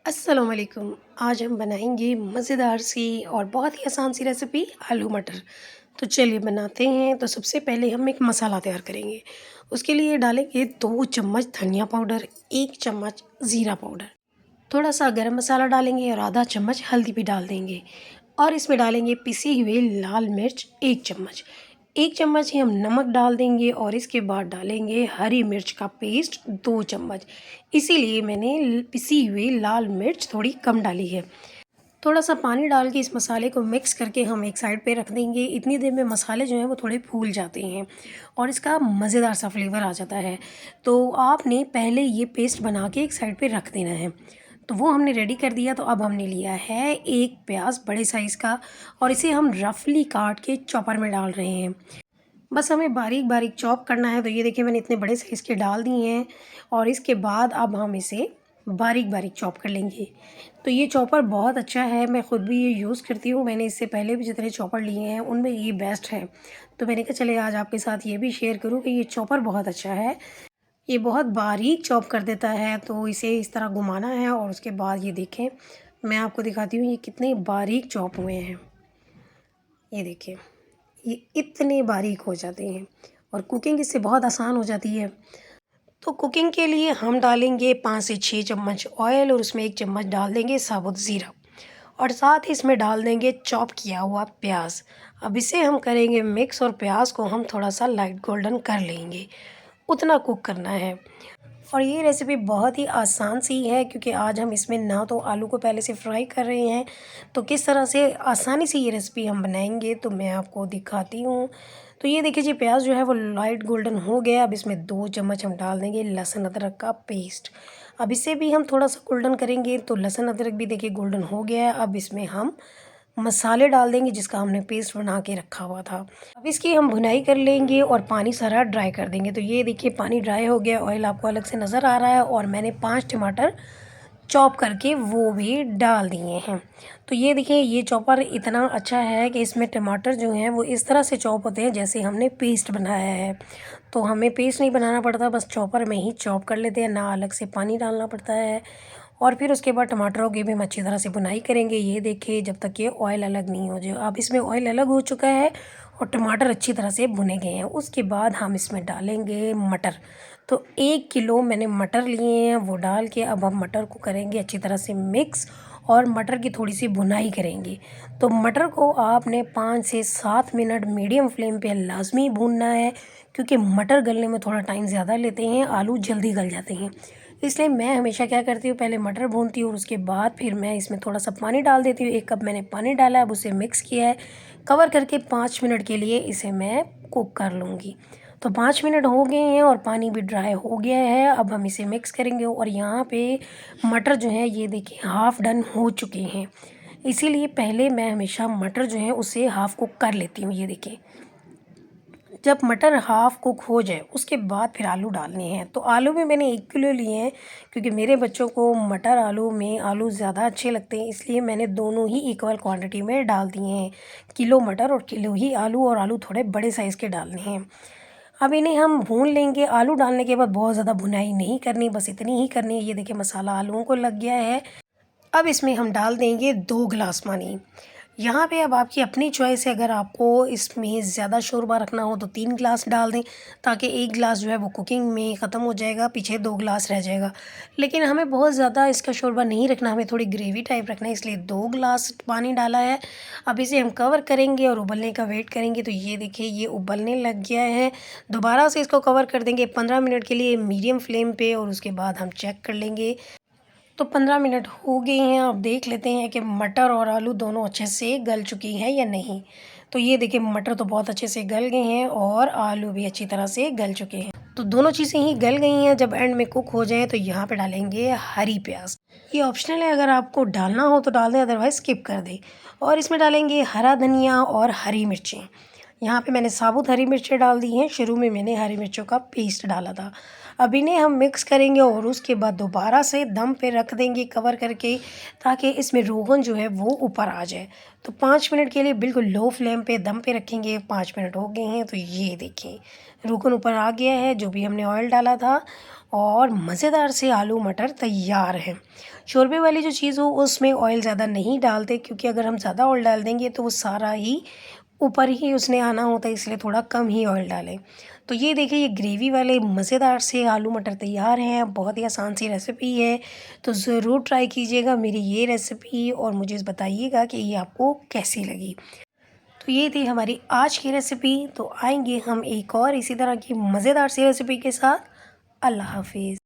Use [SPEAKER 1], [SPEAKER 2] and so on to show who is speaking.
[SPEAKER 1] अस्सलाम वालेकुम। आज हम बनाएंगे मज़ेदार सी और बहुत ही आसान सी रेसिपी आलू मटर। तो चलिए बनाते हैं। तो सबसे पहले हम एक मसाला तैयार करेंगे। उसके लिए डालेंगे 2 चम्मच धनिया पाउडर, 1 चम्मच ज़ीरा पाउडर, थोड़ा सा गरम मसाला डालेंगे और आधा चम्मच हल्दी भी डाल देंगे। और इसमें डालेंगे पिसी हुई लाल मिर्च 1 चम्मच, 1 चम्मच ही हम नमक डाल देंगे और इसके बाद डालेंगे हरी मिर्च का पेस्ट 2 चम्मच। इसीलिए मैंने पिसी हुई लाल मिर्च थोड़ी कम डाली है। थोड़ा सा पानी डाल के इस मसाले को मिक्स करके हम एक साइड पे रख देंगे। इतनी देर में मसाले जो हैं वो थोड़े फूल जाते हैं और इसका मज़ेदार सा फ्लेवर आ जाता है। तो आपने पहले ये पेस्ट बना के एक साइड पे रख देना है। तो वो हमने रेडी कर दिया। तो अब हमने लिया है एक प्याज बड़े साइज़ का और इसे हम रफली काट के चॉपर में डाल रहे हैं। बस हमें बारीक बारीक चॉप करना है। तो ये देखिए मैंने इतने बड़े साइज़ के डाल दिए हैं और इसके बाद अब हम इसे बारीक बारीक चॉप कर लेंगे। तो ये चॉपर बहुत अच्छा है, मैं ख़ुद भी ये यूज़ करती हूँ। मैंने इससे पहले भी जितने चॉपर लिए हैं उनमें ये बेस्ट है। तो मैंने कहा चले आज आपके साथ ये भी शेयर करूँ कि ये चॉपर बहुत अच्छा है। ये बहुत बारीक चॉप कर देता है। तो इसे इस तरह घुमाना है और उसके बाद ये देखें, मैं आपको दिखाती हूँ ये कितने बारीक चॉप हुए हैं। ये देखिए, ये इतने बारीक हो जाते हैं और कुकिंग इससे बहुत आसान हो जाती है। तो कुकिंग के लिए हम डालेंगे 5 से 6 चम्मच ऑयल और उसमें 1 चम्मच डाल देंगे साबुत ज़ीरा और साथ ही इसमें डाल देंगे चॉप किया हुआ प्याज। अब इसे हम करेंगे मिक्स और प्याज को हम थोड़ा सा लाइट गोल्डन कर लेंगे, उतना कुक करना है। और ये रेसिपी बहुत ही आसान सी है क्योंकि आज हम इसमें ना तो आलू को पहले से फ्राई कर रहे हैं। तो किस तरह से आसानी से ये रेसिपी हम बनाएंगे तो मैं आपको दिखाती हूँ। तो ये देखिए जी, प्याज जो है वो लाइट गोल्डन हो गया। अब इसमें 2 चम्मच हम डाल देंगे लहसुन अदरक का पेस्ट। अब इसे भी हम थोड़ा सा गोल्डन करेंगे। तो लहसुन अदरक भी देखिए गोल्डन हो गया है। अब इसमें हम मसाले डाल देंगे जिसका हमने पेस्ट बना के रखा हुआ था। अब इसकी हम भुनाई कर लेंगे और पानी सारा ड्राई कर देंगे। तो ये देखिए पानी ड्राई हो गया, ऑयल आपको अलग से नज़र आ रहा है और मैंने 5 टमाटर चॉप करके वो भी डाल दिए हैं। तो ये देखिए, ये चॉपर इतना अच्छा है कि इसमें टमाटर जो हैं वो इस तरह से चॉप होते हैं जैसे हमने पेस्ट बनाया है। तो हमें पेस्ट नहीं बनाना पड़ता, बस चॉपर में ही चॉप कर लेते हैं, ना अलग से पानी डालना पड़ता है। और फिर उसके बाद टमाटरों की भी हम अच्छी तरह से भुनाई करेंगे। ये देखिए जब तक ये ऑयल अलग नहीं हो जाए। अब इसमें ऑयल अलग हो चुका है और टमाटर अच्छी तरह से भुने गए हैं। उसके बाद हम इसमें डालेंगे मटर। तो 1 किलो मैंने मटर लिए हैं, वो डाल के अब हम मटर को करेंगे अच्छी तरह से मिक्स और मटर की थोड़ी सी भुनाई करेंगे। तो मटर को आपने 5 से 7 मिनट मीडियम फ्लेम पे लाजमी भूनना है क्योंकि मटर गलने में थोड़ा टाइम ज़्यादा लेते हैं, आलू जल्दी गल जाते हैं। इसलिए मैं हमेशा क्या करती हूँ, पहले मटर भूनती हूँ और उसके बाद फिर मैं इसमें थोड़ा सा पानी डाल देती हूँ। 1 कप मैंने पानी डाला है, अब उसे मिक्स किया है। कवर करके 5 मिनट के लिए इसे मैं कुक कर लूँगी। तो 5 मिनट हो गए हैं और पानी भी ड्राई हो गया है। अब हम इसे मिक्स करेंगे और यहाँ पे मटर जो है ये देखिए हाफ़ डन हो चुके हैं। इसीलिए पहले मैं हमेशा मटर जो है उसे हाफ़ कुक कर लेती हूँ। ये देखिए, जब मटर हाफ़ कुक हो जाए उसके बाद फिर आलू डालने हैं। तो आलू भी मैंने 1 किलो लिए हैं क्योंकि मेरे बच्चों को मटर आलू में आलू ज़्यादा अच्छे लगते हैं, इसलिए मैंने दोनों ही इक्वल क्वांटिटी में डाल दिए हैं। किलो मटर और किलो ही आलू, और आलू थोड़े बड़े साइज़ के डालने हैं। अब इन्हें हम भून लेंगे। आलू डालने के बाद बहुत ज़्यादा भुनाई नहीं करनी, बस इतनी ही करनी है। ये देखिए मसाला आलूओं को लग गया है। अब इसमें हम डाल देंगे 2 गिलास पानी। यहाँ पे अब आपकी अपनी चॉइस है, अगर आपको इसमें ज़्यादा शोरबा रखना हो तो 3 गिलास डाल दें ताकि 1 गिलास जो है वो कुकिंग में ख़त्म हो जाएगा, पीछे 2 गिलास रह जाएगा। लेकिन हमें बहुत ज़्यादा इसका शोरबा नहीं रखना, हमें थोड़ी ग्रेवी टाइप रखना है, इसलिए 2 गिलास पानी डाला है। अब इसे हम कवर करेंगे और उबलने का वेट करेंगे। तो ये देखिए ये उबलने लग गया है। दोबारा से इसको कवर कर देंगे 15 मिनट के लिए मीडियम फ्लेम पे और उसके बाद हम चेक कर लेंगे। तो 15 मिनट हो गए हैं। अब देख लेते हैं कि मटर और आलू दोनों अच्छे से गल चुकी हैं या नहीं। तो ये देखिए मटर तो बहुत अच्छे से गल गए हैं और आलू भी अच्छी तरह से गल चुके हैं। तो दोनों चीज़ें ही गल गई हैं। जब एंड में कुक हो जाएं तो यहाँ पे डालेंगे हरी प्याज। ये ऑप्शनल है, अगर आपको डालना हो तो डाल दें, अदरवाइज़ स्किप कर दें। और इसमें डालेंगे हरा धनिया और हरी मिर्चें। यहाँ पे मैंने साबुत हरी मिर्चें डाल दी हैं, शुरू में मैंने हरी मिर्चों का पेस्ट डाला था। अब इन्हें हम मिक्स करेंगे और उसके बाद दोबारा से दम पे रख देंगे कवर करके, ताकि इसमें रोगन जो है वो ऊपर आ जाए। तो 5 मिनट के लिए बिल्कुल लो फ्लेम पे दम पे रखेंगे। 5 मिनट हो गए हैं, तो ये देखिए रोगन ऊपर आ गया है, जो भी हमने ऑयल डाला था, और मज़ेदार से आलू मटर तैयार हैं। शोरबे वाली जो चीज़ हो उसमें ऑयल ज़्यादा नहीं डालते, क्योंकि अगर हम ज़्यादा ऑयल डाल देंगे तो वो सारा ही ऊपर ही उसने आना होता है, इसलिए थोड़ा कम ही ऑयल डालें। तो ये देखिए ये ग्रेवी वाले मज़ेदार से आलू मटर तैयार हैं। बहुत ही आसान सी रेसिपी है, तो ज़रूर ट्राई कीजिएगा मेरी ये रेसिपी और मुझे बताइएगा कि ये आपको कैसी लगी। तो ये थी हमारी आज की रेसिपी। तो आएंगे हम एक और इसी तरह की मज़ेदार सी रेसिपी के साथ। अल्लाह हाफिज़।